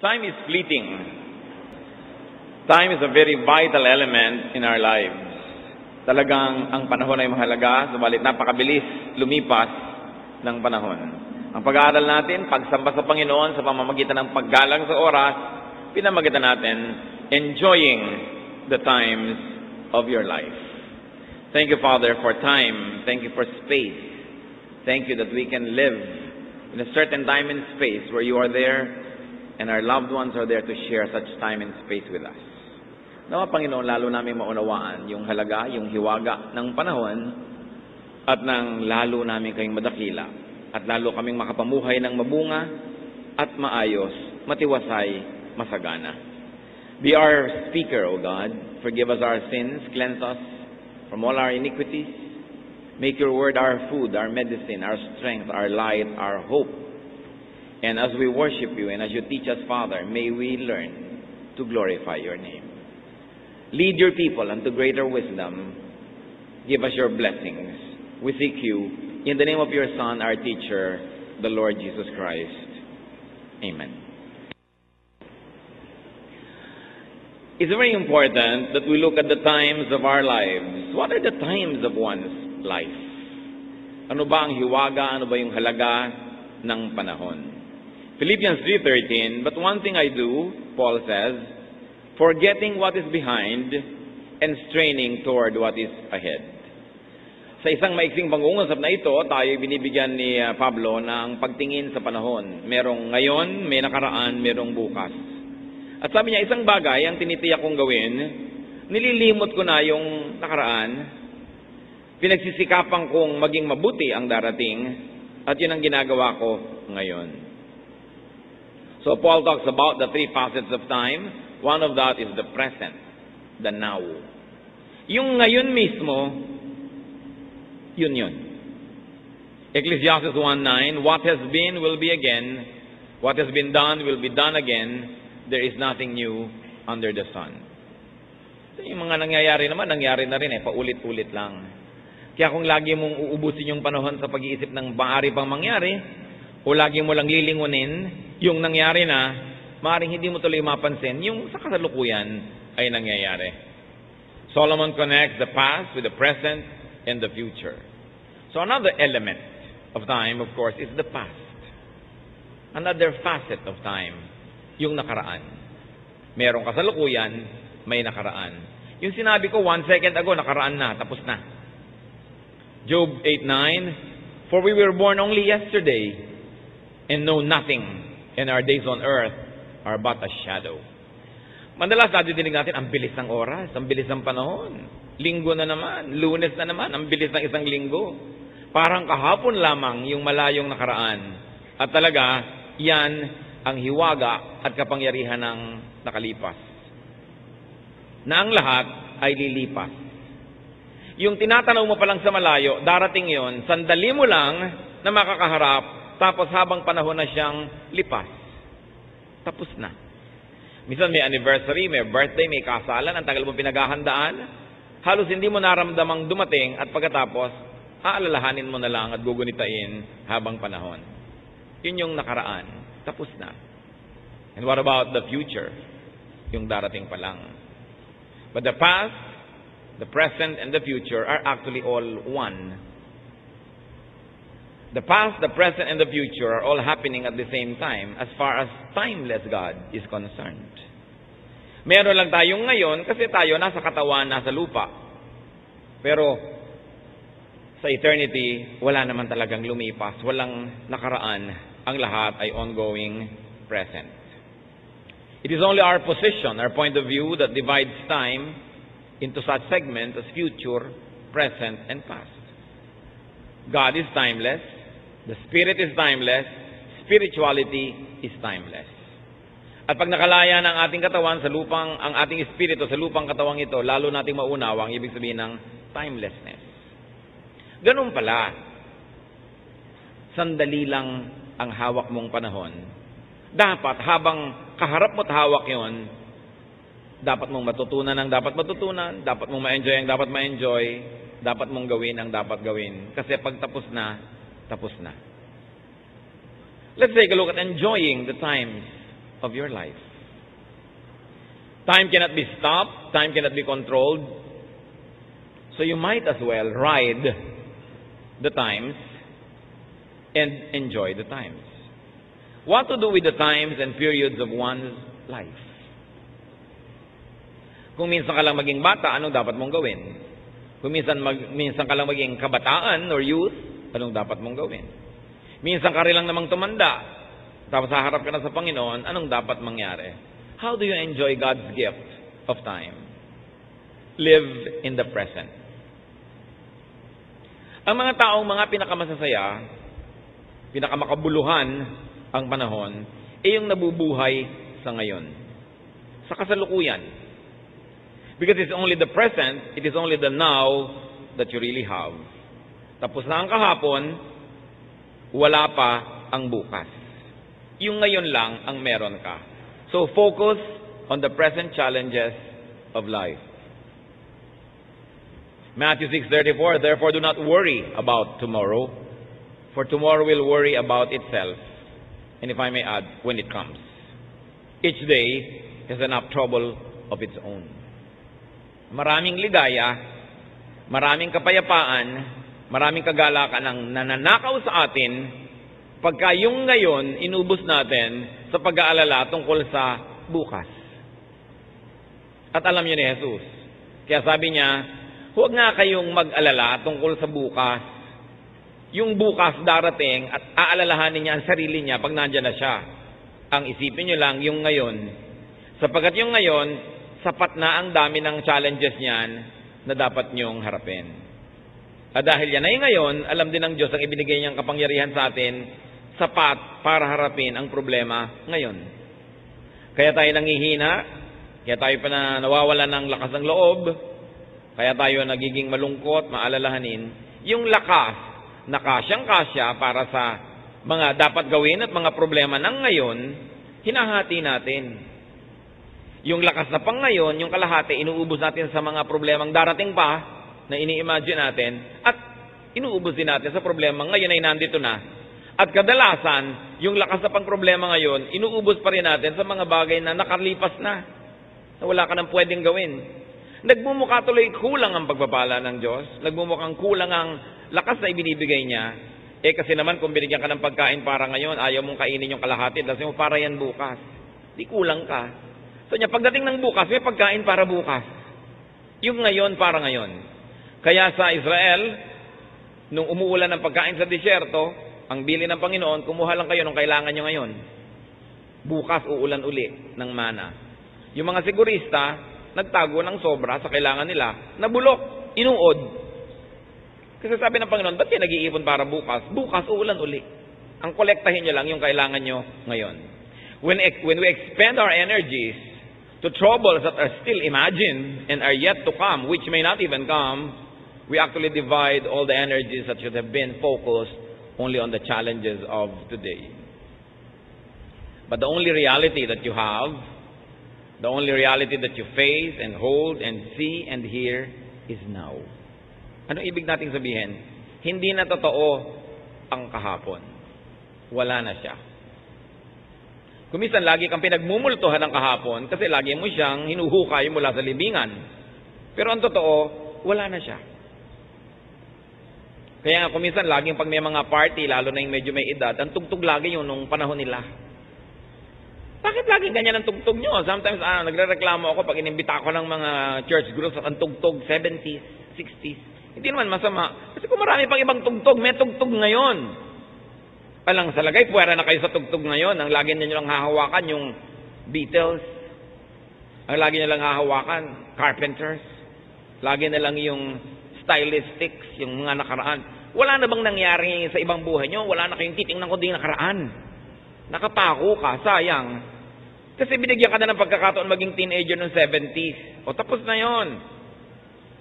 Time is fleeting. Time is a very vital element in our lives. Talagang ang panahon ay mahalaga, subalit napakabilis lumipas ng panahon. Ang pag-aaral natin, pagsamba sa Panginoon sa pamamagitan ng paggalang sa oras, pinamagitan natin, enjoying the times of your life. Thank you, Father, for time. Thank you for space. Thank you that we can live in a certain time and space where you are there and our loved ones are there to share such time and space with us. Nawa, Panginoon, lalo namin maunawaan yung halaga, yung hiwaga ng panahon at nang lalo namin kayong madakila at lalo kaming makapamuhay ng mabunga at maayos, matiwasay, masagana. Be our speaker, O God. Forgive us our sins, cleanse us from all our iniquities. Make your word our food, our medicine, our strength, our light, our hope. And as we worship you and as you teach us, Father, may we learn to glorify your name. Lead your people unto greater wisdom. Give us your blessings. We seek you in the name of your Son, our teacher, the Lord Jesus Christ. Amen. It's very important that we look at the times of our lives. What are the times of one's life? Ano ba ang hiwaga? Ano ba yung halaga ng panahon? Philippians 3:13, but one thing I do, Paul says, forgetting what is behind and straining toward what is ahead. Sa isang maiksing pangungusap na ito, tayo binibigyan ni Pablo ng pagtingin sa panahon. Merong ngayon, may nakaraan, merong bukas. At sabi niya, isang bagay ang tinitiyak kong gawin, nililimot ko na yung nakaraan, pinagsisikapan kong maging mabuti ang darating, at yun ang ginagawa ko ngayon. So Paul talks about the three facets of time. One of that is the present, the now. Yung ngayon mismo, yun. Ecclesiastes 1:9, what has been will be again. What has been done will be done again. There is nothing new under the sun. So, yung mga nangyayari naman, nangyari na rin paulit-ulit lang. Kaya kung lagi mong uubusin yung panahon sa pag-iisip ng maaari pang mangyari, o lagi mo lang lilingunin yung nangyari na, maaaring hindi mo tuloy mapansin, yung sa kasalukuyan ay nangyayari. Solomon connects the past with the present and the future. So another element of time, of course, is the past. Another facet of time, yung nakaraan. Merong kasalukuyan, may nakaraan. Yung sinabi ko 1 second ago, nakaraan na, tapos na. Job 8:9, for we were born only yesterday and know nothing, and our days on earth are but a shadow. Madalas nadidinig natin, ang bilis ng oras, ang bilis ng panahon. Linggo na naman, Lunes na naman, ang bilis ng isang linggo. Parang kahapon lamang yung malayong nakaraan. At talaga, yan ang hiwaga at kapangyarihan ng nakalipas. Na ang lahat ay lilipas. Yung tinatanaw mo pa lang sa malayo, darating yon, sandali mo lang na makakaharap, tapos habang panahon na siyang lipas. Tapos na. Minsan may anniversary, may birthday, may kasalan, ang tagal mo pinaghahandaan. Halos hindi mo naramdamang dumating at pagkatapos, aalalahanin mo na lang at gugunitain habang panahon. Yun yung nakaraan. Tapos na. And what about the future? Yung darating pa lang. But the past, the present, and the future are actually all one. The past, the present, and the future are all happening at the same time as far as timeless God is concerned. Meron lang tayong ngayon kasi tayo nasa katawan, nasa lupa. Pero sa eternity, wala naman talagang lumipas, walang nakaraan. Ang lahat ay ongoing present. It is only our position, our point of view that divides time into such segments as future, present, and past. God is timeless. The Spirit is timeless. Spirituality is timeless. At pag nakalaya ng ating katawan sa lupang, ang ating espiritu sa lupang katawang ito, lalo nating maunawa ang ibig sabihin ng timelessness. Ganun pala. Sandali lang ang hawak mong panahon. Dapat habang kaharap mo't hawak yon, dapat mong matutunan ang dapat matutunan, dapat mong ma-enjoy ang dapat ma-enjoy, dapat mong gawin ang dapat gawin. Kasi pag tapos na, tapos na. Let's take a look at enjoying the times of your life. Time cannot be stopped. Time cannot be controlled. So you might as well ride the times and enjoy the times. What to do with the times and periods of one's life? Kung minsan ka lang maging bata, anong dapat mong gawin? Kung minsan ka lang maging kabataan or youth, anong dapat mong gawin? Minsan ka rin lang namang tumanda, tapos haharap ka na sa Panginoon, anong dapat mangyari? How do you enjoy God's gift of time? Live in the present. Ang mga taong mga pinakamasasaya, pinakamakabuluhan ang panahon, ay yung nabubuhay sa ngayon. Sa kasalukuyan. Because it's only the present, it is only the now that you really have. Tapos na ang kahapon, wala pa ang bukas. Yung ngayon lang ang meron ka. So focus on the present challenges of life. Matthew 6:34, therefore do not worry about tomorrow, for tomorrow will worry about itself. And if I may add, when it comes. Each day has enough trouble of its own. Maraming ligaya, maraming kapayapaan, maraming kagalakan ang nananakaw sa atin pagka yung ngayon inubos natin sa pag-aalala tungkol sa bukas. At alam niyo ni Jesus, kaya sabi niya, huwag nga kayong mag-alala tungkol sa bukas. Yung bukas darating at aalalahanin niya ang sarili niya pag nandyan na siya. Ang isipin niyo lang yung ngayon. Sapagkat yung ngayon, sapat na ang dami ng challenges niyan na dapat niyong harapin. At dahil yan ay ngayon, alam din ng Diyos ang ibinigay niyang kapangyarihan sa atin, sapat para harapin ang problema ngayon. Kaya tayo nangihina, kaya tayo pa na nawawala ng lakas ng loob, kaya tayo nagiging malungkot, maalalahanin, yung lakas na kasyang-kasya para sa mga dapat gawin at mga problema ng ngayon, hinahati natin. Yung lakas na pang ngayon, yung kalahati, inuubos natin sa mga problemang darating pa na ini-imagine natin at inuubos din natin sa problema ngayon ay nandito na. At kadalasan, yung lakas na pang problema ngayon, inuubos pa rin natin sa mga bagay na nakalipas na wala ka nang pwedeng gawin. Nagmumukha tuloy kulang ang pagpapala ng Diyos. Nagmumukhang kulang ang lakas na ibinibigay niya. Kasi naman kung binigyan ka ng pagkain para ngayon, ayaw mong kainin yung kalahati, dahil mo para yan bukas. Di kulang ka. So niya, pagdating ng bukas, may pagkain para bukas. Yung ngayon para ngayon. Kaya sa Israel, nung umuulan ng pagkain sa disyerto, ang bili ng Panginoon, kumuha lang kayo nung kailangan nyo ngayon. Bukas uulan uli ng mana. Yung mga sigurista, nagtago ng sobra sa kailangan nila, nabulok, inuod. Kasi sabi ng Panginoon, ba't kayo nag-iipon para bukas? Bukas, uulan uli. Ang kolektahin nyo lang yung kailangan nyo ngayon. When we expend our energies to troubles that are still imagined and are yet to come, which may not even come, we actually divide all the energies that should have been focused only on the challenges of today. But the only reality that you have, the only reality that you face and hold and see and hear is now. Ano ibig nating sabihin? Hindi na totoo ang kahapon. Wala na siya. Kumisan lagi kang pinagmumultuhan ng kahapon kasi lagi mo siyang hinuhukay mula sa libingan. Pero ang totoo, wala na siya. Kaya nga kumisan laging pag may mga party, lalo na yung medyo may edad, ang tugtog lagi yun nung panahon nila. Bakit lagi ganyan ang tugtog nyo? Sometimes nagrereklamo ako pag inimbita ako ng mga church groups at ang tugtog 70s, 60s. Hindi naman masama. Kasi kung marami pang ibang tugtog, may tugtog ngayon. Alang sa lagay, puwera na kayo sa tugtog ngayon. Ang lagi nyo lang hahawakan yung Beatles. Ang lagi nyo lang hahawakan, Carpenters. Lagi na lang yung stylistics, yung mga nakaraan. Wala na bang nangyari sa ibang buhay nyo? Wala na kayong titingnan kundi nakaraan. Nakapako ka, sayang. Kasi binigyan ka na ng pagkakataon maging teenager noong 70s. O tapos na yon.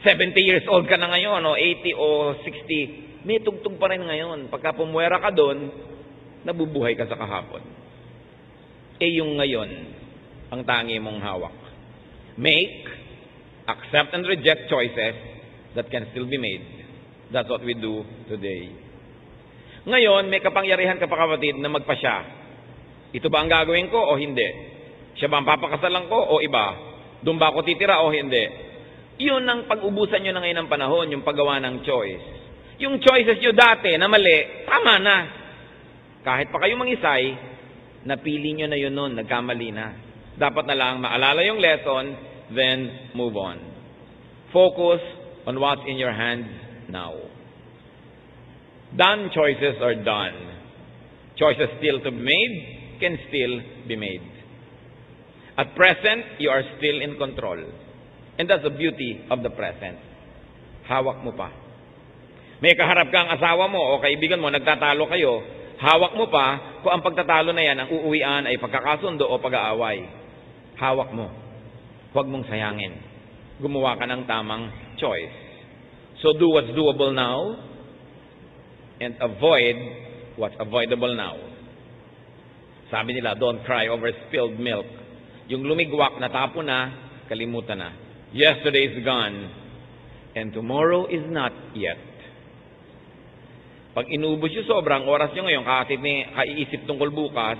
70 years old ka na ngayon, o 80 o 60. May tugtog pa rin ngayon. Pagka pumuwera ka doon, nabubuhay ka sa kahapon. Yung ngayon, ang tangi mong hawak. Make, accept and reject choices that can still be made. That's what we do today. Ngayon, may kapangyarihan ka pa kapatid na magpasya. Ito ba ang gagawin ko o hindi? Siya ba ang papakasalan ko o iba? Doon ba ako titira o hindi? Yun ang pag-ubusan nyo na ngayon ng panahon, yung paggawa ng choice. Yung choices nyo dati na mali, tama na. Kahit pa kayo mangisay, napili nyo na yun nun, nagkamali na. Dapat na lang maalala yung lesson, then move on. Focus on what's in your hands now. Done choices are done. Choices still to be made can still be made. At present, you are still in control. And that's the beauty of the present. Hawak mo pa. May kaharap kang asawa mo o kaibigan mo, nagtatalo kayo, hawak mo pa kung ang pagtatalo na yan, ang uuwian ay pagkakasundo o pag-aaway. Hawak mo. Huwag mong sayangin. Gumawa ka ng tamang choice. So do what's doable now and avoid what's avoidable now. Sabi nila, don't cry over spilled milk. Yung lumigwak, natapon na, kalimutan na. Yesterday is gone, and tomorrow is not yet. Pag inubos yung sobrang oras nyo ngayon, kaiisip tungkol bukas,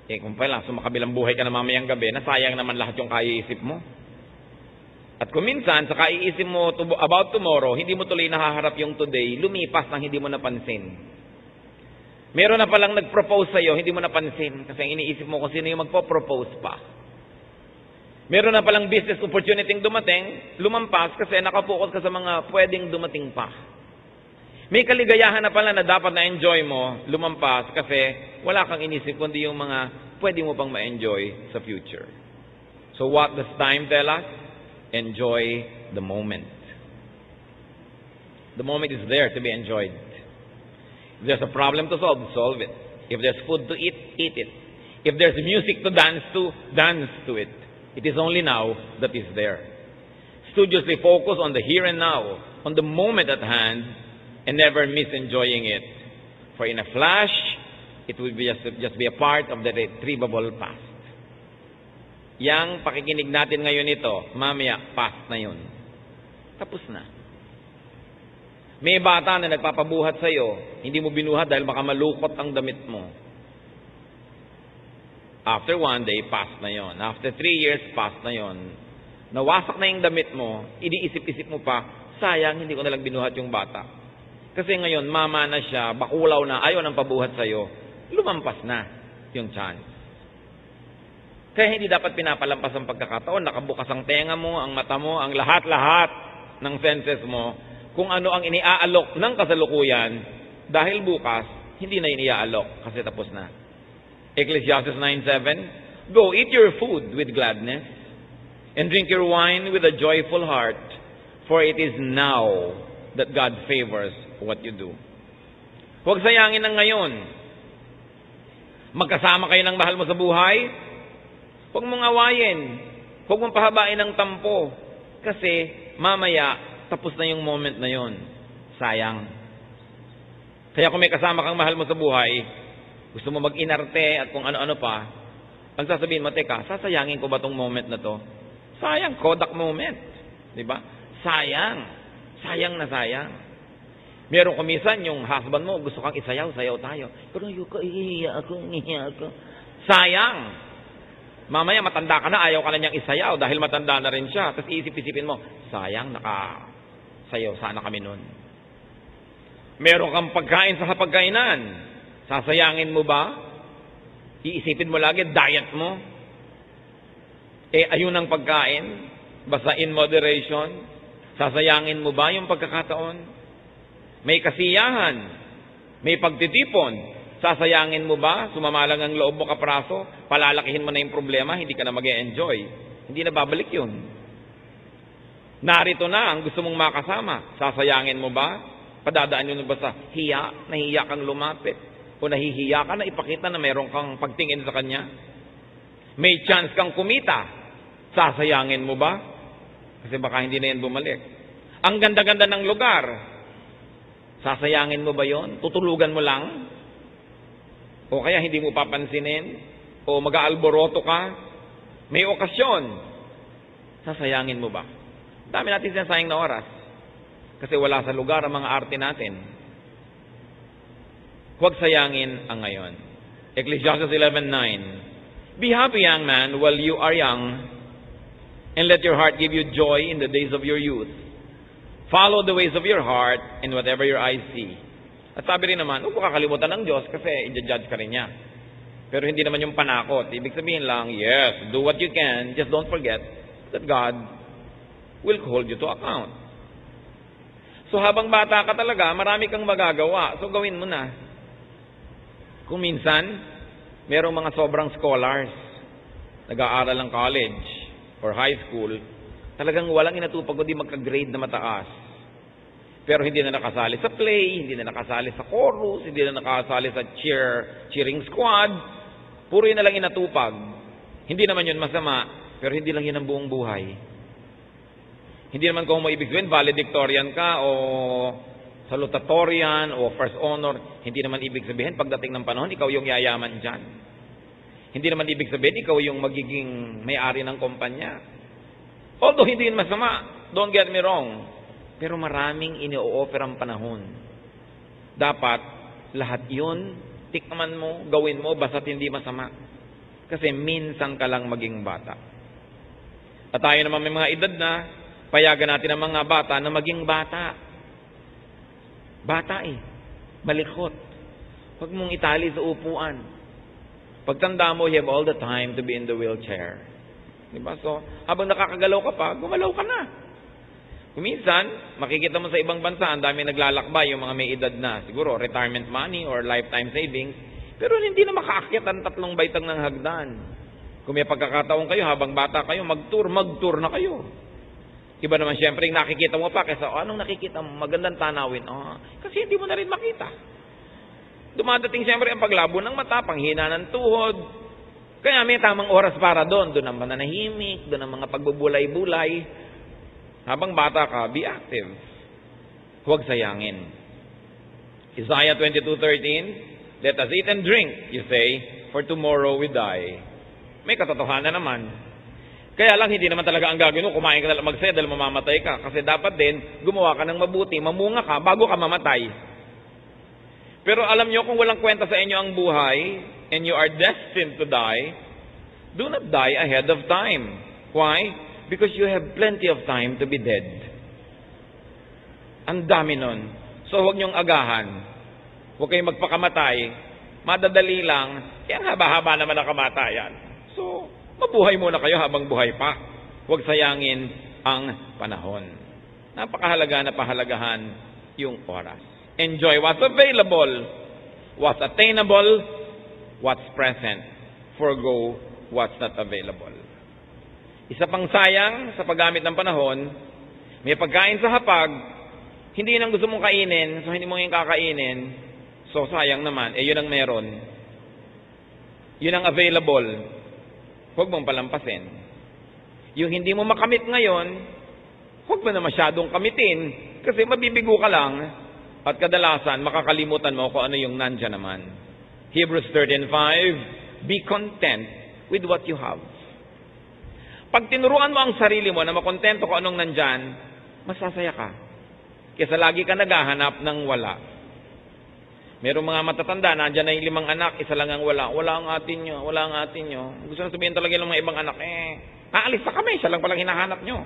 kung pala, sumakabilang buhay ka na mamayang gabi, nasayang naman lahat yung kaiisip mo. At kung minsan, sa kaiisip mo about tomorrow, hindi mo tuloy nahaharap yung today, lumipas nang hindi mo napansin. Meron na palang nag-propose sa'yo, hindi mo napansin, kasi iniisip mo kung sino yung magpo-propose pa. Meron na palang business opportunity dumating, lumampas kasi nakapokus ka sa mga pwedeng dumating pa. May kaligayahan na pala na dapat na-enjoy mo, lumampas kasi wala kang inisip kundi yung mga pwede mo pang ma-enjoy sa future. So what does time tell us? Enjoy the moment. The moment is there to be enjoyed. If there's a problem to solve, solve it. If there's food to eat, eat it. If there's music to dance to it. It is only now that is there. Studiously focus on the here and now, on the moment at hand, and never miss enjoying it. For in a flash, it will be just be a part of the retrievable past. Yang pakikinig natin ngayon ito, mamaya, past na yun. Tapos na. May bata na nagpapabuhat sa'yo, hindi mo binuhat dahil baka malukot ang damit mo. After 1 day, past na yon. After 3 years, past na yon. Nawasak na yung damit mo, iniisip-isip mo pa, sayang, hindi ko nalang binuhat yung bata. Kasi ngayon, mama na siya, bakulaw na, ayaw ng pabuhat sa'yo, lumampas na yung chance. Kaya hindi dapat pinapalampas ang pagkakataon, nakabukas ang tenga mo, ang mata mo, ang lahat-lahat ng senses mo, kung ano ang iniaalok ng kasalukuyan, dahil bukas, hindi na iniaalok kasi tapos na. Ecclesiastes 9:7, go eat your food with gladness, and drink your wine with a joyful heart, for it is now that God favors what you do. Huwag sayangin ng ngayon. Magkasama kayo ng mahal mo sa buhay, huwag mong awayin, huwag mong pahabain ng tampo, kasi mamaya, tapos na yung moment na yon. Sayang. Kaya kung may kasama kang mahal mo sa buhay, gusto mo mag-inarte at kung ano-ano pa, ang sasabihin mo, teka, sasayangin ko ba tong moment na to? Sayang, Kodak moment. Diba? Sayang. Sayang na sayang. Meron kumisan yung husband mo, gusto kang isayaw, sayaw tayo. Pero ayoko, ihiya ako. Sayang. Mamaya matanda ka na, ayaw ka na niyang isayaw dahil matanda na rin siya. Tapos iisip-isipin mo, sayang, nakasayaw sana kami nun. Meron kang pagkain sa hapagkainan. Sasayangin mo ba? Iisipin mo lagi, diet mo. Ayun ang pagkain. Basta in moderation. Sasayangin mo ba yung pagkakataon? May kasiyahan. May pagtitipon. Sasayangin mo ba? Sumamalang ang loob mo kapraso. Palalakihin mo na yung problema, hindi ka na mag-e-enjoy. Hindi na babalik yun. Narito na ang gusto mong makasama. Sasayangin mo ba? Padadaan yun ba sa hiya? Nahiya kang lumapit. O nahihiya ka na ipakita na meron kang pagtingin sa kanya. May chance kang kumita. Sasayangin mo ba? Kasi baka hindi na yan bumalik. Ang ganda-ganda ng lugar. Sasayangin mo ba yon? Tutulugan mo lang? O kaya hindi mo papansinin? O mag-aalboroto ka? May okasyon. Sasayangin mo ba? Dami natin sinasayang na oras. Kasi wala sa lugar ang mga arte natin. Huwag sayangin ang ngayon. Ecclesiastes 11:9. Be happy, young man, while you are young, and let your heart give you joy in the days of your youth. Follow the ways of your heart and whatever your eyes see. At sabi rin naman, huwag mo kakalimutan ng Diyos kasi i-judge ka rin niya. Pero hindi naman yung panakot. Ibig sabihin lang, yes, do what you can, just don't forget that God will hold you to account. So habang bata ka talaga, marami kang magagawa. So gawin mo na. Kung minsan, merong mga sobrang scholars, nag-aaral ng college or high school, talagang walang inatupag kundi magka-grade na mataas. Pero hindi na nakasali sa play, hindi na nakasali sa chorus, hindi na nakasali sa cheering squad, puro yun na lang inatupag. Hindi naman yun masama, pero hindi lang yun ang buong buhay. Hindi naman kung maibig sabihin, valedictorian ka o salutatorian o first honor, hindi naman ibig sabihin pagdating ng panahon, ikaw yung yayaman dyan. Hindi naman ibig sabihin, ikaw yung magiging may-ari ng kumpanya. Although hindi yun masama, don't get me wrong, pero maraming ini-o-offer ang panahon. Dapat, lahat yun, tikman mo, gawin mo, basta't hindi masama. Kasi minsan ka lang maging bata. At tayo naman may mga edad na, payagan natin ang mga bata na maging bata. Bata malikot. Huwag mong itali sa upuan. Pagtanda mo, you have all the time to be in the wheelchair. Diba? So, habang nakakagalaw ka pa, gumalaw ka na. Kuminsan, makikita mo sa ibang bansa, ang dami naglalakbay, yung mga may edad na, siguro, retirement money or lifetime savings, pero hindi na makaakyat ang 3 baitang ng hagdan. Kung may pagkakataon kayo, habang bata kayo, mag-tour na kayo. Iba naman siyempre, nakikita mo pa, kaysa, anong nakikita mo? Magandang tanawin. Kasi hindi mo na rin makita. Dumadating siyempre ang paglabo ng mata, panghina ng tuhod. Kaya may tamang oras para doon. Doon ang mananahimik, doon ang mga pagbubulay-bulay. Habang bata ka, be active. Huwag sayangin. Isaiah 22:13, let us eat and drink, you say, for tomorrow we die. May katotohanan naman. Kaya lang, hindi naman talaga ang gagawin mo, kumain ka na lang magsaya dahil mamamatay ka. Kasi dapat din, gumawa ka ng mabuti, mamunga ka bago ka mamatay. Pero alam nyo, kung walang kwenta sa inyo ang buhay, and you are destined to die, do not die ahead of time. Why? Because you have plenty of time to be dead. Ang dami nun. So huwag niyong agahan. Huwag kayong magpakamatay. Madadali lang. Kaya haba-haba naman ang kamatayan. So, mabuhay muna kayo habang buhay pa. Huwag sayangin ang panahon. Napakahalaga na pahalagahan yung oras. Enjoy what's available, what's attainable, what's present. Forgo what's not available. Isa pang sayang sa paggamit ng panahon, may pagkain sa hapag, hindi yun ang gusto mong kainin, so hindi mo yung kakainin, so sayang naman, yun ang meron. Yun ang available. Huwag mong palampasin. Yung hindi mo makamit ngayon, huwag mo na masyadong kamitin, kasi mabibigo ka lang, at kadalasan, makakalimutan mo kung ano yung nandyan naman. Hebrews 13:5, be content with what you have. Pag tinuruan mo ang sarili mo na makontento kung anong nandyan, masasaya ka. Kesa lagi ka naghahanap ng wala. Merong mga matatanda, nandyan na yung 5 anak, isa lang ang wala. Wala ang atin nyo, wala ang atin nyo. Gusto na sabihin talaga ng mga ibang anak, aalis na kami, siya lang palang hinahanap nyo.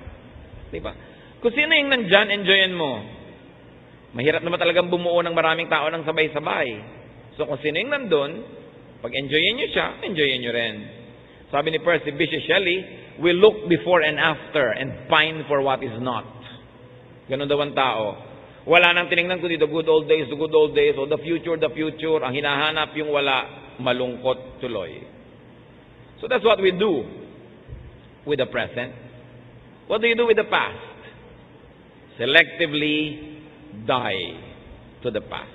Diba? Kung sino yung nandyan, enjoyin mo. Mahirap naman talagang bumuo ng maraming tao ng sabay-sabay. So kung sino yung nandun, pag enjoyin nyo siya, enjoyin nyo rin. Sabi ni Percy Bysshe Shelley, we look before and after and pine for what is not. Ganun daw ang tao. Wala nang tinignan kundi the good old days, o the future. Ang hinahanap yung wala, malungkot tuloy. So that's what we do with the present. What do you do with the past? Selectively die to the past.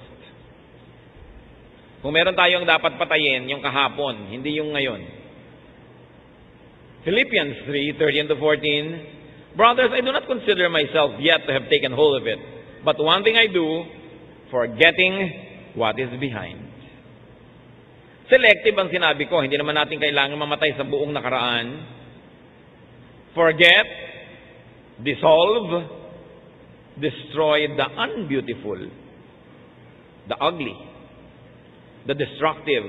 Kung meron tayong dapat patayin, yung kahapon, hindi yung ngayon. Philippians 3:13-14, brothers, I do not consider myself yet to have taken hold of it, but one thing I do, forgetting what is behind. Selective ang sinabi ko, hindi naman natin kailangan mamatay sa buong nakaraan. Forget, dissolve, destroy the unbeautiful, the ugly, the destructive,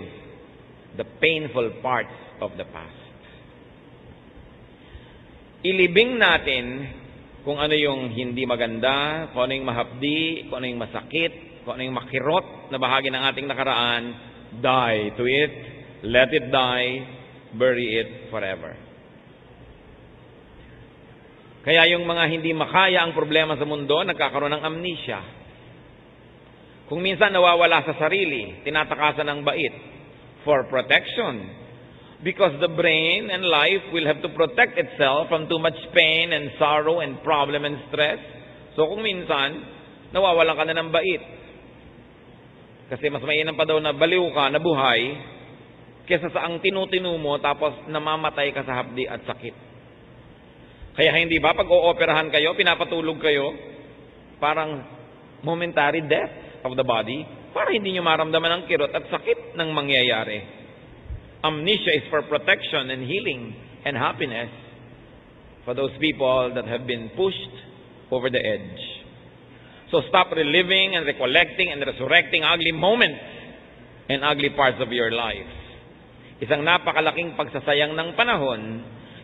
the painful parts of the past. Ilibing natin kung ano yung hindi maganda, kung ano yung mahapdi, kung ano yung masakit, kung ano yung makirot na bahagi ng ating nakaraan. Die to it, let it die, bury it forever. Kaya yung mga hindi makaya ang problema sa mundo, nagkakaroon ng amnesia. Kung minsan nawawala sa sarili, tinatakasan ng bait for protection. Because the brain and life will have to protect itself from too much pain and sorrow and problem and stress. So kung minsan, nawawalan ka na ng bait. Kasi mas mainam pa daw na baliw ka, na buhay, kesa sa ang tinutinu mo tapos namamatay ka sa hapdi at sakit. Kaya hindi ba pag ooperahan kayo, pinapatulog kayo, parang momentary death of the body, para hindi nyo maramdaman ang kirot at sakit ng mangyayari. Amnesia is for protection and healing and happiness for those people that have been pushed over the edge. So stop reliving and recollecting and resurrecting ugly moments and ugly parts of your life. Isang napakalaking pagsasayang ng panahon,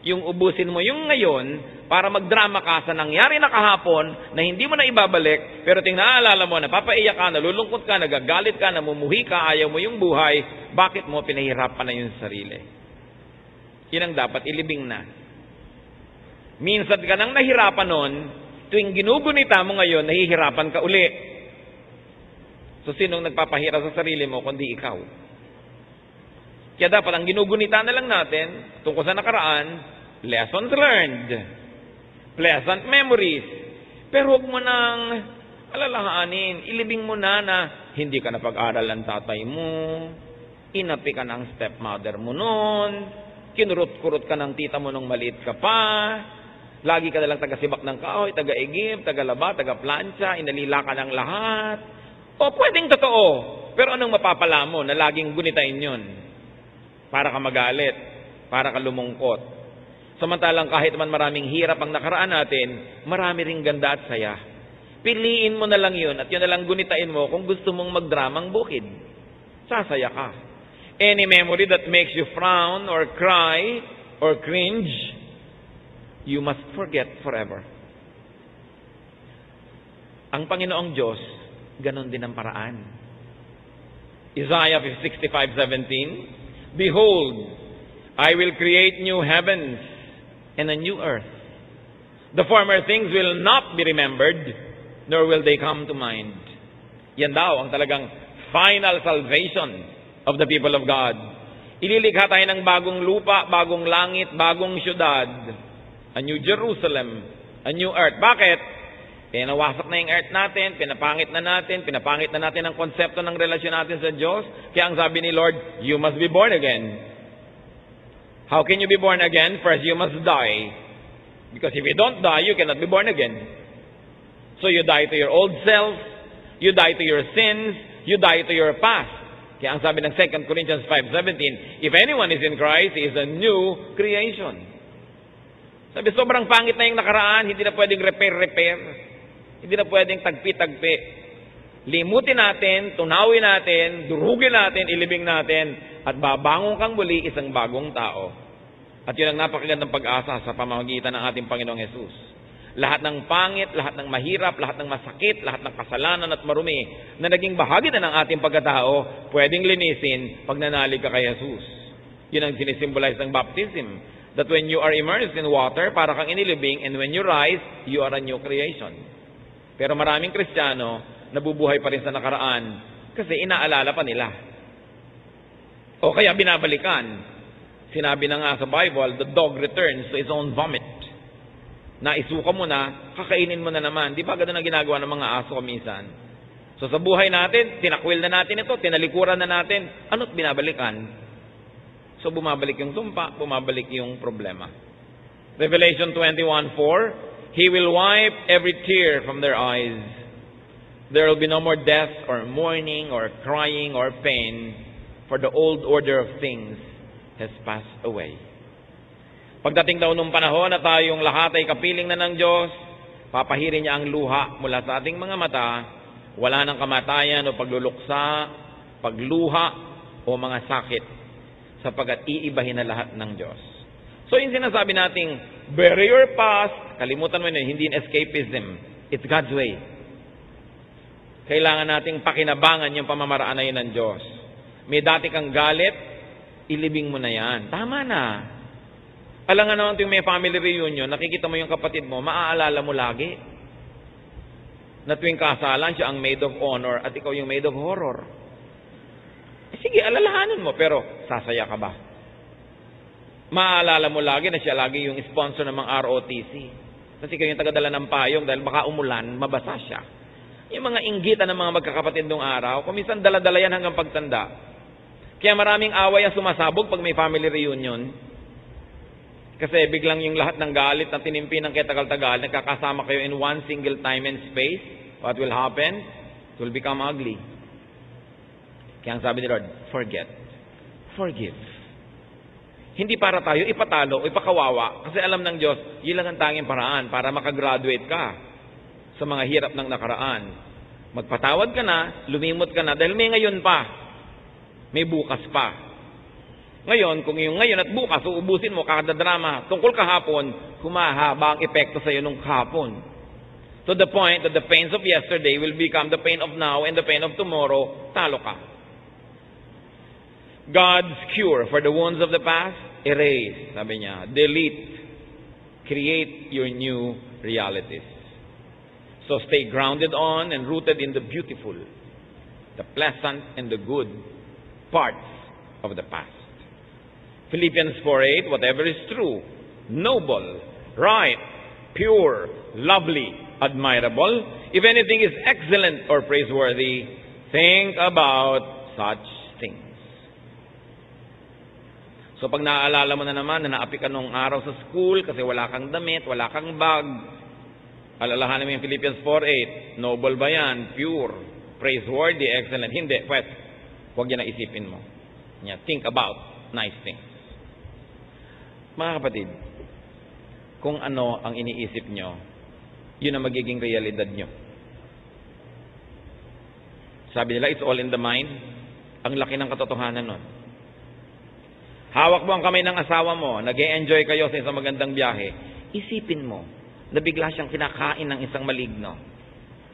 yung ubusin mo yung ngayon para magdrama ka sa nangyari na kahapon na hindi mo na ibabalik, pero tingnan mo, napapaiyak ka, nalulungkot ka, nagagalit ka, namumuhi ka, ayaw mo yung buhay, bakit mo pinahirapan na yung sarili? Yan ang dapat ilibing na. Minsan ka nang nahirapan nun, tuwing ginugunita mo ngayon, nahihirapan ka uli. So sinong nagpapahirap sa sarili mo kundi ikaw? Kaya dapat ang ginugunita na lang natin tungkol sa nakaraan, lessons learned, pleasant memories. Pero huwag mo nang alalahanin, ilibing mo na hindi ka napag-aral ng tatay mo, inapi ka ng stepmother mo noon, kinurot-kurot ka ng tita mo nung maliit ka pa, lagi ka nalang taga-sibak ng kahoy, taga-igib, taga-laba, taga-plancha, inalila ka ng lahat. O pwedeng totoo, pero anong mapapala mo na laging gunitain yun? Para ka magalit, para ka lumungkot. Samantalang kahit man maraming hirap ang nakaraan natin, marami ring ganda at saya. Piliin mo na lang yun at yun na lang gunitain mo kung gusto mong magdramang bukid. Sasaya ka. Any memory that makes you frown or cry or cringe, you must forget forever. Ang Panginoong Diyos, ganon din ang paraan. Isaiah 65:17, Behold, I will create new heavens and a new earth. The former things will not be remembered, nor will they come to mind. Yan daw ang talagang final salvation of the people of God. Ililikha tayo ng bagong lupa, bagong langit, bagong syudad. A new Jerusalem, a new earth. Bakit? Kaya nawasak na yung earth natin, pinapangit na natin ang konsepto ng relasyon natin sa Diyos. Kaya ang sabi ni Lord, you must be born again. How can you be born again? First, you must die. Because if you don't die, you cannot be born again. So you die to your old self, you die to your sins, you die to your past. Kaya ang sabi ng 2 Corinthians 5:17, if anyone is in Christ, he is a new creation. Sabi, sobrang pangit na yung nakaraan, hindi na pwedeng repair. Hindi na pwedeng tagpi-tagpi. Limutin natin, tunawin natin, durugin natin, ilibing natin, at babangon kang muli isang bagong tao. At yun ang napakagandang pag-asa sa pamamagitan ng ating Panginoong Jesus. Lahat ng pangit, lahat ng mahirap, lahat ng masakit, lahat ng kasalanan at marumi na naging bahagi na ng ating pagkatao, pwedeng linisin pag nanalig ka kay Jesus. Yun ang sinisimbolize ng baptism. That when you are immersed in water, para kang inilibing, and when you rise, you are a new creation. Pero maraming Kristiyano, nabubuhay pa rin sa nakaraan kasi inaalala pa nila. O kaya binabalikan. Sinabi na nga sa Bible, the dog returns to its own vomit. Naisuka mo na, kakainin mo na naman. Di ba ganun ang ginagawa ng mga aso minsan? So sa buhay natin, tinakwil na natin ito, tinalikuran na natin, ano't binabalikan? So bumabalik yung sumpa, bumabalik yung problema. Revelation 21:4, He will wipe every tear from their eyes. There will be no more death or mourning or crying or pain, for the old order of things has passed away. Pagdating daw nung panahon na tayong lahat ay kapiling na ng Diyos, papahirin niya ang luha mula sa ating mga mata, wala nang kamatayan o pagluluksa, pagluha o mga sakit. Sapagat iibahin na lahat ng Diyos. So yung sinasabi nating, bury your past, kalimutan mo yun, hindi escapism. It's God's way. Kailangan nating pakinabangan yung pamamaraan na yun ng Diyos. May dati kang galit, ilibing mo na yan. Tama na. Alangan naman yung may family reunion, nakikita mo yung kapatid mo, maaalala mo lagi. Na tuwing kasalan, siya ang maid of honor at ikaw yung maid of horror. Sige, alalahanin mo, pero sasaya ka ba? Maaalala mo lagi na siya lagi yung sponsor ng mga ROTC. Kasi kayo yung tagadala ng payong dahil baka umulan, mabasa siya. Yung mga inggitan ng mga magkakapatid nung araw, kuminsan dala-dala yan hanggang pagtanda. Kaya maraming away ang sumasabog pag may family reunion. Kasi biglang yung lahat ng galit na tinimpi ng ketagal-tagal, nagkakasama kayo in one single time and space, what will happen? It will become ugly. Kaya ang sabi ni Lord, forget. Forgive. Hindi para tayo ipatalo o ipakawawa. Kasi alam ng Diyos, yun lang ang tanging paraan para makagraduate ka sa mga hirap ng nakaraan. Magpatawad ka na, lumimot ka na, dahil may ngayon pa. May bukas pa. Ngayon, kung yung ngayon at bukas, uubusin mo kada drama tungkol kahapon, humahaba ang epekto sa iyo nung kahapon. To the point that the pains of yesterday will become the pain of now and the pain of tomorrow, talo ka. God's cure for the wounds of the past, erase, sabi niya, delete, create your new realities. So stay grounded on and rooted in the beautiful, the pleasant and the good parts of the past. Philippians 4:8, whatever is true, noble, right, pure, lovely, admirable, if anything is excellent or praiseworthy, think about such things. So pag naaalala mo na naman na naapi ka nung araw sa school kasi wala kang damit, wala kang bag, alalahanin mo yung Philippians 4:8, noble ba yan, pure, praiseworthy, excellent? Hindi, pwede. Huwag yan na isipin mo. Think about nice things. Mga kapatid, kung ano ang iniisip nyo, yun ang magiging realidad nyo. Sabi nila, it's all in the mind. Ang laki ng katotohanan nun. Hawak mo ang kamay ng asawa mo, nag-e-enjoy kayo sa isang magandang biyahe. Isipin mo na bigla siyang kinakain ng isang maligno.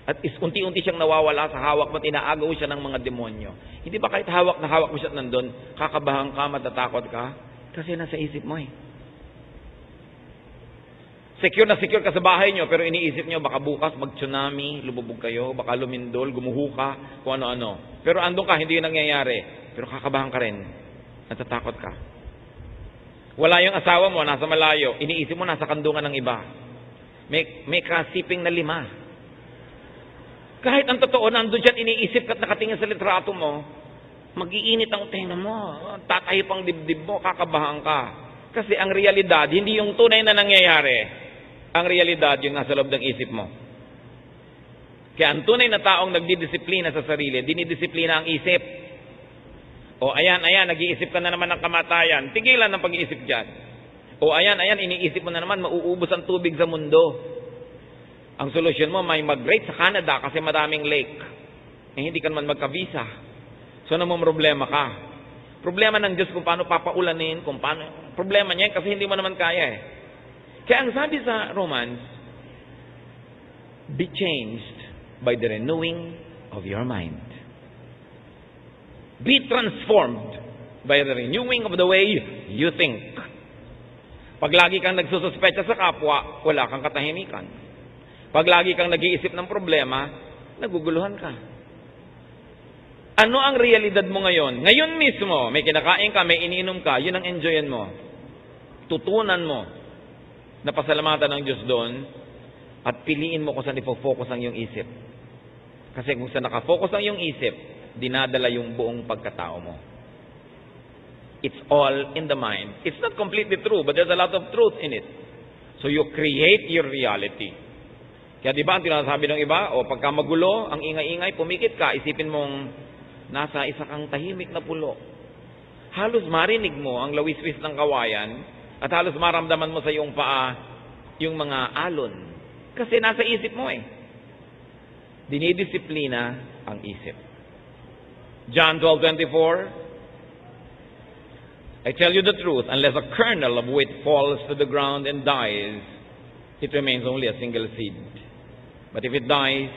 At unti-unti siyang nawawala sa hawak mo, inaagaw siya ng mga demonyo. Hindi ba kahit hawak na hawak mo siya nandun, kakabahan ka, matatakot ka? Kasi nasa isip mo eh. Secure na secure ka sa bahay nyo, pero iniisip nyo, baka bukas mag-tsunami, lububog kayo, baka lumindol, gumuho ka, kung ano-ano. Pero andun ka, hindi yun nangyayari. Pero kakabahan ka rin. Natatakot ka. Wala yung asawa mo, nasa malayo. Iniisip mo, nasa kandungan ng iba. May kasiping na 5. Kahit ang totoo, nandun siya, iniisip ka at nakatingin sa litrato mo, mag-iinit ang tenga mo, tatayo pang dibdib mo, kakabahan ka. Kasi ang realidad, hindi yung tunay na nangyayari. Ang realidad, yung nasa loob ng isip mo. Kaya ang tunay na taong nagdidisiplina sa sarili, dinidisiplina ang isip. O ayan, nag-iisip ka na naman ng kamatayan, tigilan ng pag-iisip dyan. O ayan, iniisip mo na naman, mauubos ang tubig sa mundo. Ang solusyon mo, may mag-rate sa Canada kasi maraming lake. Hindi ka naman magka-visa. So, problema ka. Problema ng Diyos kung paano papaulanin, kung paano. Problema niya kasi hindi mo naman kaya eh. Kaya ang sabi sa Romans, be changed by the renewing of your mind. Be transformed by the renewing of the way you think. Pag lagi kang nagsususpecha sa kapwa, wala kang katahimikan. Pag lagi kang nag-iisip ng problema, naguguluhan ka. Ano ang realidad mo ngayon? Ngayon mismo, may kinakain ka, may iniinom ka, yun ang enjoyan mo. Tutunan mo na pasalamatan ng Diyos doon at piliin mo kung saan ipofocus ang iyong isip. Kasi kung saan nakafocus ang iyong isip, dinadala yung buong pagkatao mo. It's all in the mind. It's not completely true, but there's a lot of truth in it. So you create your reality. Kaya di ba ang tinasabi ng iba, o pagka magulo, ang ingay-ingay, pumikit ka, isipin mong nasa isa kang tahimik na pulo. Halos marinig mo ang lawiswis ng kawayan at halos maramdaman mo sa iyong paa yung mga alon. Kasi nasa isip mo eh. Dinidisiplina ang isip. John 12:24, I tell you the truth, unless a kernel of wheat falls to the ground and dies, it remains only a single seed. But if it dies,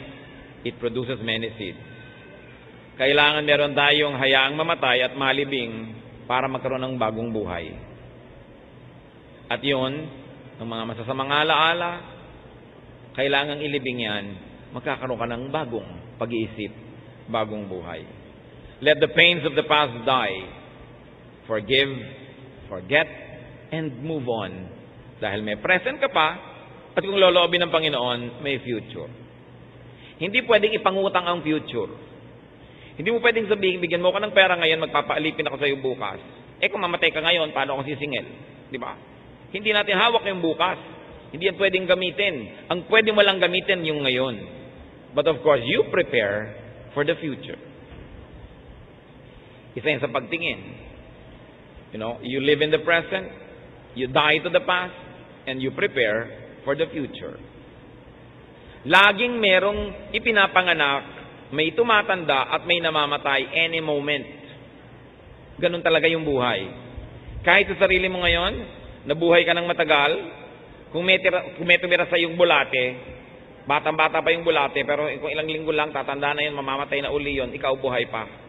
it produces many seeds. Kailangan meron tayong hayaang mamatay at malibing para magkaroon ng bagong buhay. At yun, ng mga masasamang alaala, kailangang ilibing yan, magkakaroon ka ng bagong pag-iisip, bagong buhay. Let the pains of the past die. Forgive, forget, and move on. Dahil may present ka pa, at kung loloobin ng Panginoon, may future. Hindi pwedeng ipangutang ang future. Hindi mo pwedeng sabihin, bigyan mo ko ng pera ngayon, magpapaalipin ako sa iyo bukas. Kung mamatay ka ngayon, paano ako sisingil? Di ba? Hindi natin hawak yung bukas. Hindi yan pwedeng gamitin. Ang pwede mo lang gamitin yung ngayon. But of course, you prepare for the future. Isa yan sa pagtingin. You live in the present, you die to the past, and you prepare for the future. Laging merong ipinapanganak, may tumatanda at may namamatay any moment. Ganun talaga yung buhay. Kahit sa sarili mo ngayon, nabuhay ka ng matagal, kung may tumira sa yung bulate, batang-bata pa yung bulate, pero kung ilang linggo lang, tatanda na yun, mamamatay na uli yun, ikaw buhay pa.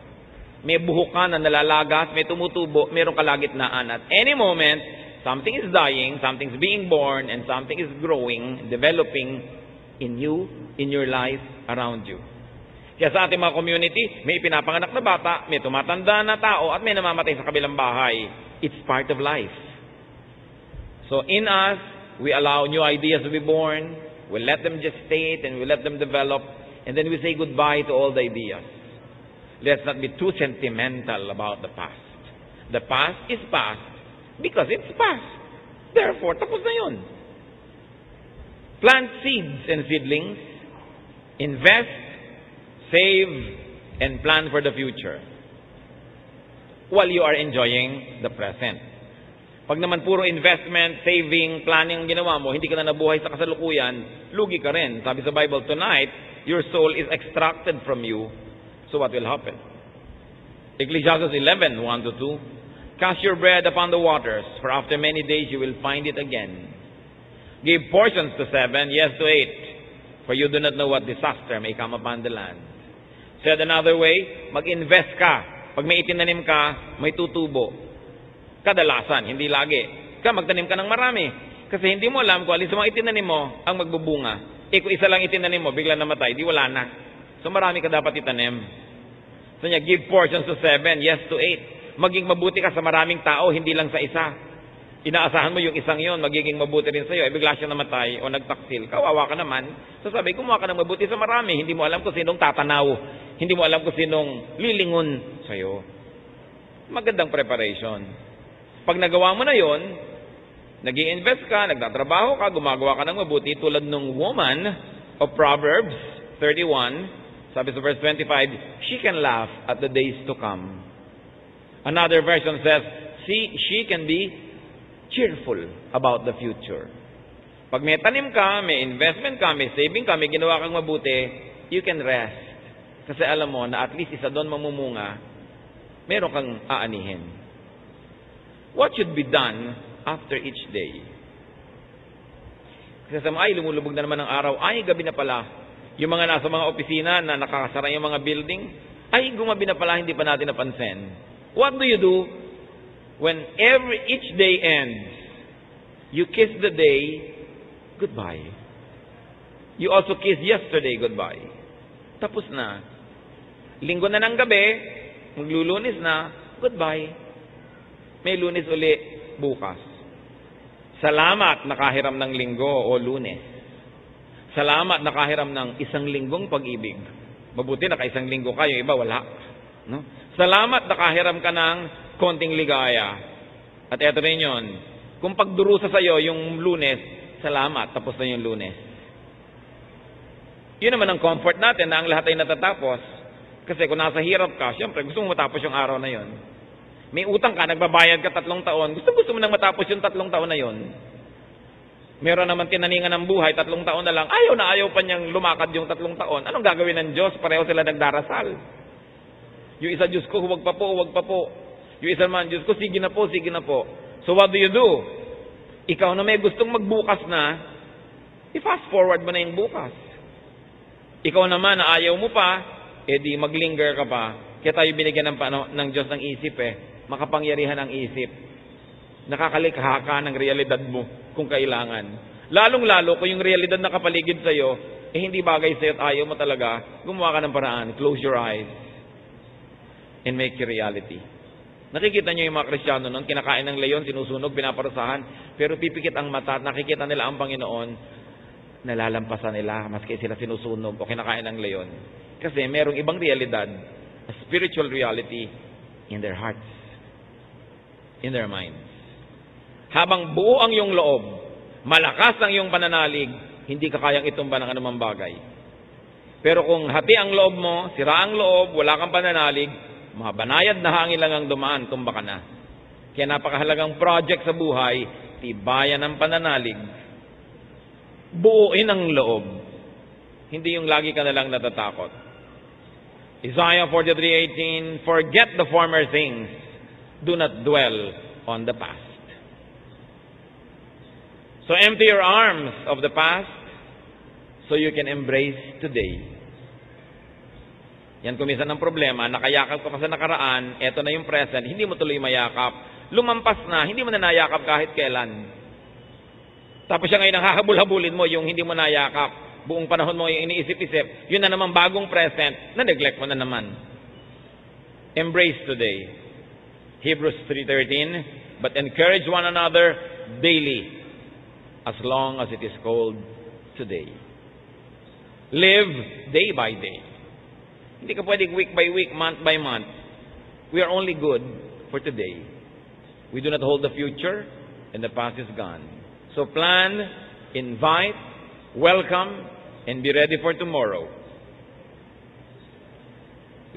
May buhok ka na nalalagas, may tumutubo, mayroong kalagitnaan. At any moment, something is dying, something's being born, and something is growing, developing in you, in your life, around you. Kaya sa ating mga community, may pinapanganak na bata, may tumatanda na tao, at may namamatay sa kabilang bahay. It's part of life. So in us, we allow new ideas to be born, we let them gestate, and we let them develop, and then we say goodbye to all the ideas. Let's not be too sentimental about the past. The past is past because it's past. Therefore, tapos na yun. Plant seeds and seedlings. Invest, save, and plan for the future while you are enjoying the present. Pag naman puro investment, saving, planning ang ginawa mo, hindi ka na nabuhay sa kasalukuyan, lugi ka rin. Sabi sa Bible, tonight, your soul is extracted from you. So what will happen? Ecclesiastes 11:1-2. Cast your bread upon the waters, for after many days you will find it again. Give portions to 7, yes to 8, for you do not know what disaster may come upon the land. Said another way, mag-invest ka. Pag may itinanim ka, may tutubo. Kadalasan, hindi lagi. Magtanim ka ng marami. Kasi hindi mo alam kung alin sa mga itinanim mo ang magbubunga. Kung isa lang itinanim mo, bigla namatay, di wala na. So marami ka dapat itanim. So niya, give portions to 7, yes to 8. Maging mabuti ka sa maraming tao, hindi lang sa isa. Inaasahan mo yung isang yon, magiging mabuti rin sa'yo. Bigla siya namatay o nagtaksil, kawawa ka naman. So sabi, kumuha ka ng mabuti sa marami. Hindi mo alam kung sinong tatanaw. Hindi mo alam kung sinong lilingon sa'yo. Magandang preparation. Pag nagawa mo na yon, nag-i-invest ka, nagtatrabaho ka, gumagawa ka ng mabuti, tulad ng woman of Proverbs 31, sabi sa verse 25, she can laugh at the days to come. Another version says, she can be cheerful about the future. Pag may tanim ka, may investment ka, may saving ka, may ginawa kang mabuti, you can rest. Kasi alam mo na at least isa doon mamumunga, meron kang aanihin. What should be done after each day? Kasi sa mga, lumulubog na naman ng araw, gabi na pala. Yung mga nasa mga opisina na nakakasara yung mga building, gumabi na pala, hindi pa natin napansin. What do you do when each day ends? You kiss the day goodbye. You also kiss yesterday goodbye. Tapos na. Linggo na ng gabi, maglulunis na, goodbye. May lunes uli bukas. Salamat nakahiram ng linggo o lunes. Salamat nakahiram ng isang linggong pag-ibig. Mabuti naka-isang linggo ka, yung iba wala. No? Salamat nakahiram ka ng konting ligaya. At eto rin yun. Kung pagdurusa sa'yo yung lunes, salamat, tapos na yung lunes. Yun naman ang comfort natin na ang lahat ay natatapos. Kasi kung nasa hirap ka, syempre gusto mo matapos yung araw na yun. May utang ka, nagbabayad ka 3 taon, gusto mo nang matapos yung 3 taon na yun. Meron naman tinaningan ng buhay, 3 taon na lang, ayaw pa niyang lumakad yung 3 taon. Anong gagawin ng Diyos? Pareho sila nagdarasal. Yung isa, Diyos ko, huwag pa po. Yung isa naman, Diyos ko, sige na po, sige na po. So what do? Ikaw na may gustong magbukas na, i-fast forward mo na yung bukas. Ikaw naman na ayaw mo pa, edi maglinger ka pa. Kaya tayo binigyan ng Diyos ng isip makapangyarihan ang isip. Nakakalikha ka ng realidad mo kung kailangan. Lalong-lalo kung yung realidad na kapaligid sa'yo, hindi bagay sa'yo at ayaw mo talaga, gumawa ka ng paraan. Close your eyes and make your reality. Nakikita nyo yung mga Kristiyano noon, kinakain ng leyon, sinusunog, pinaparusahan, pero pipikit ang mata at nakikita nila ang Panginoon, nalalampasan nila, maski sila sinusunog o kinakain ng leyon. Kasi merong ibang realidad, a spiritual reality in their hearts, in their minds. Habang buo ang iyong loob, malakas ang iyong pananalig, hindi ka kayang itumba ng anumang bagay. Pero kung hati ang loob mo, sira ang loob, wala kang pananalig, mabanayad na hangin lang ang dumaan, tumba ka na. Kaya napakahalagang project sa buhay, tibayan ang pananalig, buuin ang loob. Hindi yung lagi ka na lang natatakot. Isaiah 43:18, forget the former things, do not dwell on the past. So empty your arms of the past so you can embrace today. Yan kumisan ng problema, nakayakap ka pa sa nakaraan, eto na yung present, hindi mo tuloy mayakap. Lumampas na, hindi mo na nayakap kahit kailan. Tapos siya ngayon ang hahabol-habulin mo, yung hindi mo nayakap. Buong panahon mo yung iniisip-isip, yun na naman bagong present, na-neglect mo na naman. Embrace today. Hebrews 3:13, but encourage one another daily, as long as it is called today. Live day by day. Hindi ka pwedeng week by week, month by month. We are only good for today. We do not hold the future, and the past is gone. So plan, invite, welcome, and be ready for tomorrow.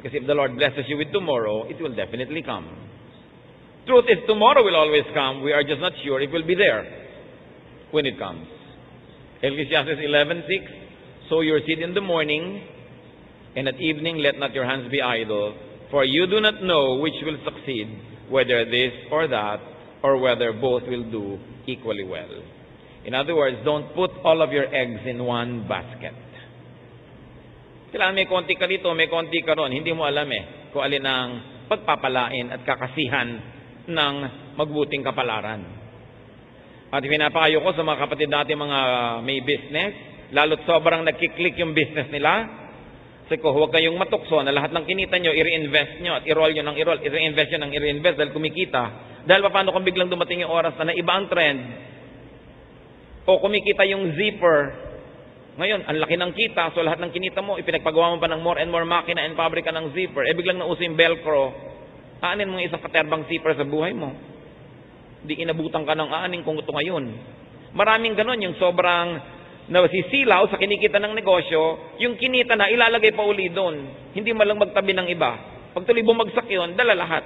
Because if the Lord blesses you with tomorrow, it will definitely come. Truth is, tomorrow will always come. We are just not sure it will be there when it comes. Ecclesiastes 11:6, sow your seed in the morning, and at evening let not your hands be idle, for you do not know which will succeed, whether this or that, or whether both will do equally well. In other words, don't put all of your eggs in one basket. Kailangan may konti ka dito, may konti ka ron. Hindi mo alam kung alin ang pagpapalain at kakasihan ng magbuting kapalaran. At pinapayo ko sa mga kapatid natin mga may business, lalo't sobrang nagkiklik yung business nila, kasi ko, huwag kayong matukso na lahat ng kinita nyo, i-reinvest nyo at i-roll nyo ng i-roll, i-reinvest nyo ng i-reinvest dahil kumikita. Dahil paano kung biglang dumating yung oras na iba ang trend, o kumikita yung zipper, ngayon, ang laki ng kita, so lahat ng kinita mo, ipinagpagawa mo pa ng more and more makina and pabrika ng zipper, biglang nauso yung velcro, aanin mo isang katerbang zipper sa buhay mo. Hindi inabutan ka ng aaning kung ito ngayon. Maraming ganon, yung sobrang nasisilaw sa kinikita ng negosyo, yung kinita na ilalagay pa uli doon. Hindi malang magtabi ng iba. Pag tuloy bumagsak yun, dala lahat.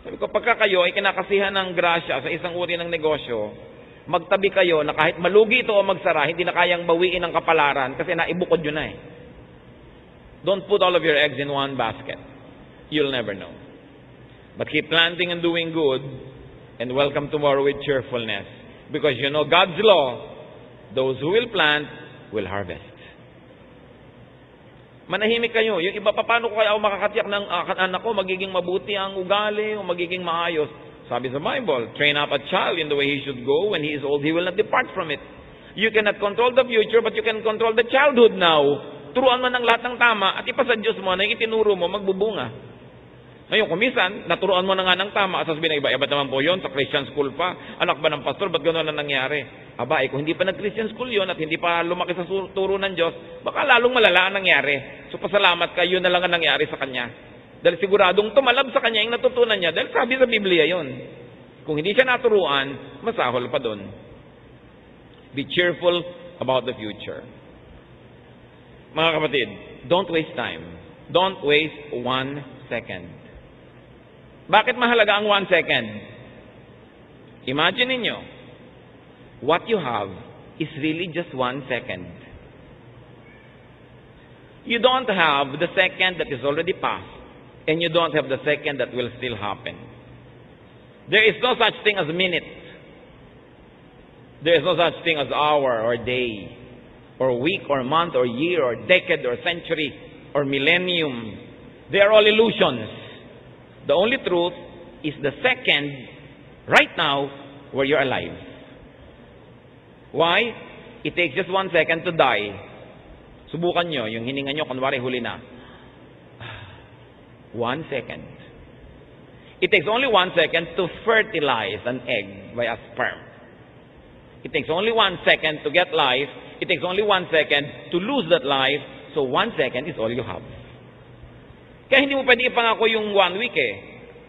Sabi ko, pagka kayo ay kinakasihan ng grasya sa isang uri ng negosyo, magtabi kayo na kahit malugi ito o magsara, hindi na kayang bawiin ang kapalaran kasi naibukod yun na Don't put all of your eggs in one basket. You'll never know. But keep planting and doing good, and welcome tomorrow with cheerfulness. Because you know God's law, those who will plant will harvest. Manahimik kayo. Yung iba, paano ko kaya ako makakatiyak ng anak ko, magiging mabuti ang ugali o magiging maayos? Sabi sa Bible, train up a child in the way he should go. When he is old, he will not depart from it. You cannot control the future, but you can control the childhood now. Turuan mo ng lahat ng tama at ipasa Diyos mo na yung itinuro mo, magbubunga. Ngayon, kumisan, naturuan mo na nga ng tama, sasabihin na iba naman po yun, sa Christian school pa, anak ba ng pastor, ba't gano'n na nangyari? Aba, kung hindi pa nag-Christian school yun at hindi pa lumaki sa turo ng Diyos, baka lalong malala ang nangyari. So, pasalamat ka, yun na lang ang nangyari sa kanya. Dahil siguradong tumalab sa kanya yung natutunan niya, dahil sabi sa Biblia yun. Kung hindi siya naturuan, masahol pa doon. Be cheerful about the future. Mga kapatid, don't waste time. Don't waste 1 second. Bakit mahalaga ang 1 second? Imagine niyo, what you have is really just 1 second. You don't have the second that is already past. and you don't have the second that will still happen. There is no such thing as minute. There is no such thing as hour or day, or week or month or year or decade or century or millennium. They are all illusions. The only truth is the second, right now, where you're alive. Why? It takes just 1 second to die. Subukan nyo, yung hininga nyo, kunwari huli na. 1 second. It takes only 1 second to fertilize an egg by a sperm. It takes only 1 second to get life. It takes only 1 second to lose that life. So 1 second is all you have. Kaya hindi mo pwede ipangako yung 1 week eh.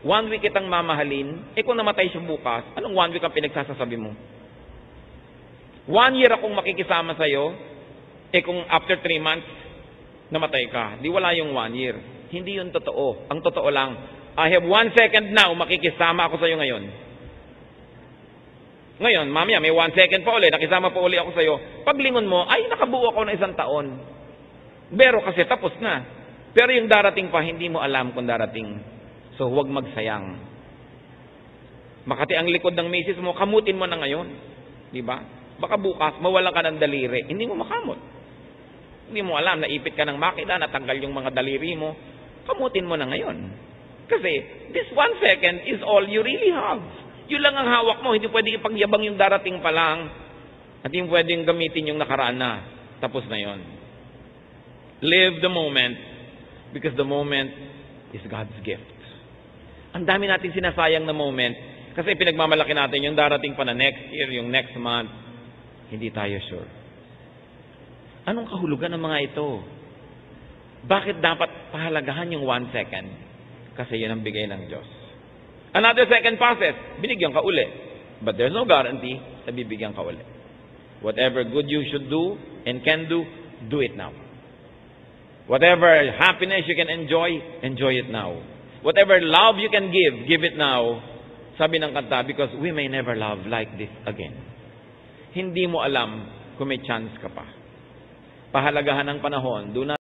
1 week kitang mamahalin. Eh kung namatay siya bukas, anong 1 week ang pinagsasasabi mo? 1 year akong makikisama sa'yo, eh kung after 3 months, namatay ka. Di wala yung 1 year. Hindi yun totoo. Ang totoo lang, I have 1 second now, makikisama ako sa'yo ngayon. Ngayon, mamaya, may 1 second pa uli, nakisama pa uli ako sa'yo. Paglingon mo, ay, nakabuo ako ng 1 taon. Pero kasi tapos na. Pero yung darating pa, hindi mo alam kung darating. So, huwag magsayang. Makati ang likod ng misis mo, kamutin mo na ngayon. Di ba? Baka bukas, mawala ka ng daliri. Hindi mo makamot. Hindi mo alam, naipit ka ng makina, natanggal yung mga daliri mo. Kamutin mo na ngayon. Kasi, this 1 second is all you really have. Yun lang ang hawak mo. Hindi pwede ipagyabang yung darating pa lang. At hindi pwedeng gamitin yung nakaraan na. Tapos na yon. Live the moment because the moment is God's gift. Ang dami natin sinasayang na moment kasi pinagmamalaki natin yung darating pa na next year, yung next month. Hindi tayo sure. Anong kahulugan ng mga ito? Bakit dapat pahalagahan yung 1 second? Kasi yun ang bigay ng Diyos. Another second passes, binigyan ka uli. But there's no guarantee na bibigyan ka uli. Whatever good you should do and can do it now. Whatever happiness you can enjoy it now. Whatever love you can give it now. Sabi ng kanta, because we may never love like this again. Hindi mo alam kung may chance ka pa. Pahalagahan ng panahon. Do not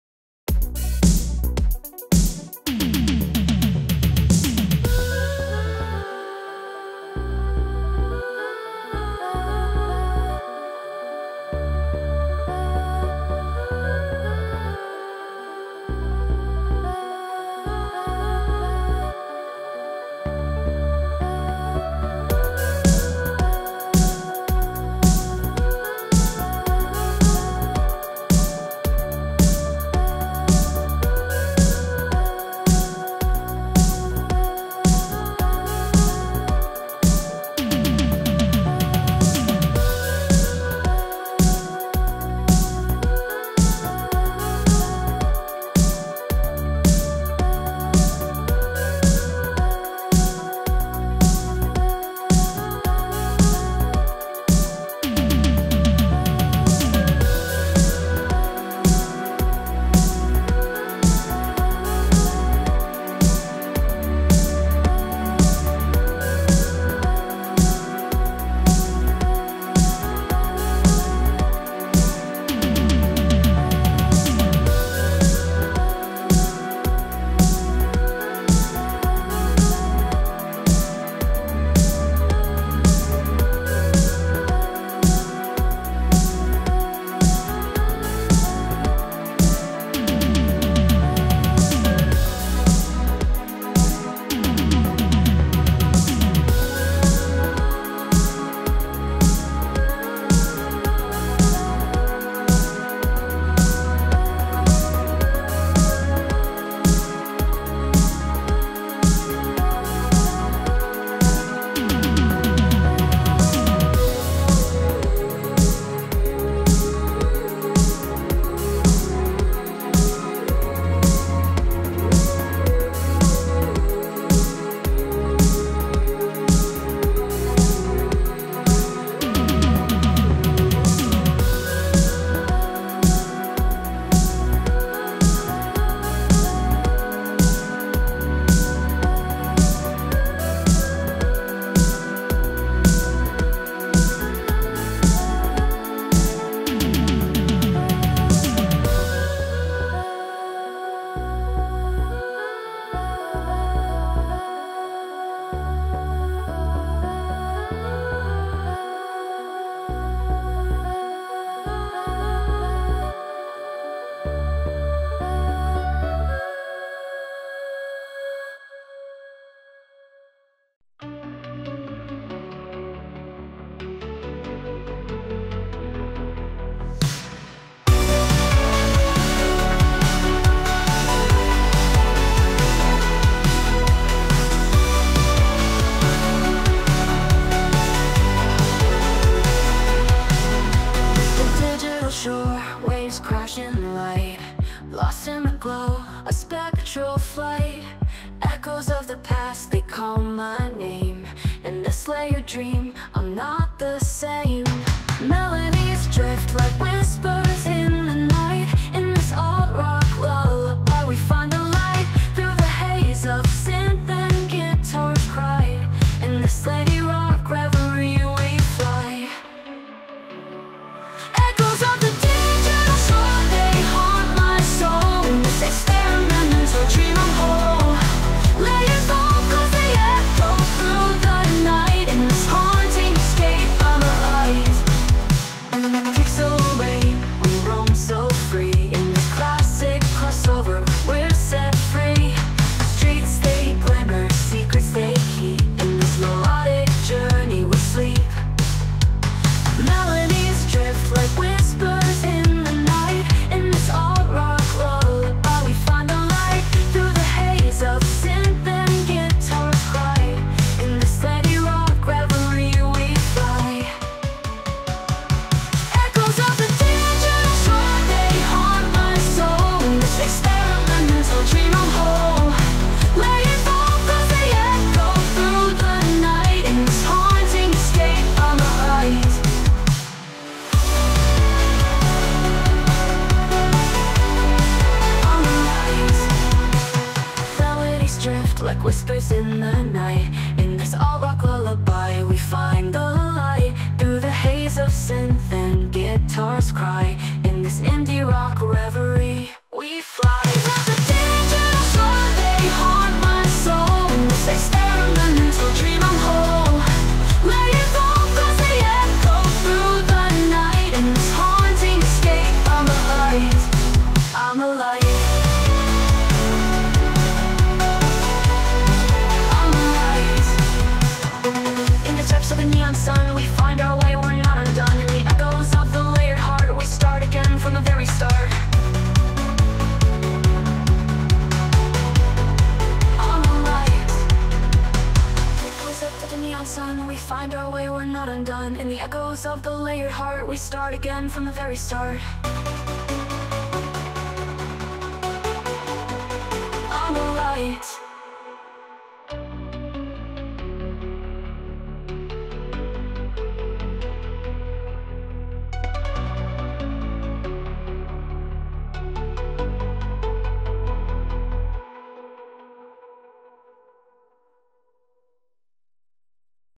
crashing light, lost in the glow, a spectral flight. Echoes of the past, they call my name. In this layered dream, I'm not the same. Melodies drift like whispers in the night. In this alt-rock lullaby, we find the light through the haze of synth and guitars cry. In this lady rock reverie, we fly. Echoes of the digital shore, they haunt my soul. In this experimental dream, I'm whole. Layered vocals, they echo through the night. In this haunting escape, I'm alive. Pixel rain, we roam so free. In this classic crossover, we're set free. Streets, they glimmer, secrets they keep. In this melodic journey, we sleep. Melodies drift like whispers in the night. In this alt-rock lullaby, we find the light through the haze of synth and guitars cry. In this steady rock reverie, we fly. Echoes of the digital shore, they haunt my soul. In this experimental dream, I'm whole. Layered vocals, they echo through the night. In this haunting escape, I'm alive. I'm alive. Melodies drift like whispers in the night. In this alt-rock lullaby, we find the light through the haze of synth and guitars cry. In this indie rock reverie, we fly. Let the digital shore, they haunt my soul. In this experimental dream, I'm whole. Layered vocals, they echo through the night. In this haunting escape, I'm alive. I'm alive. I'm alive. In the depths of the neon sun, we find our way, we're not undone. In the echoes of the layered heart, we start again from the very start. I'm alive. Echoes up to the neon sun, we find our way, we're not undone. In the echoes of the layered heart, we start again from the very start. I'm alive.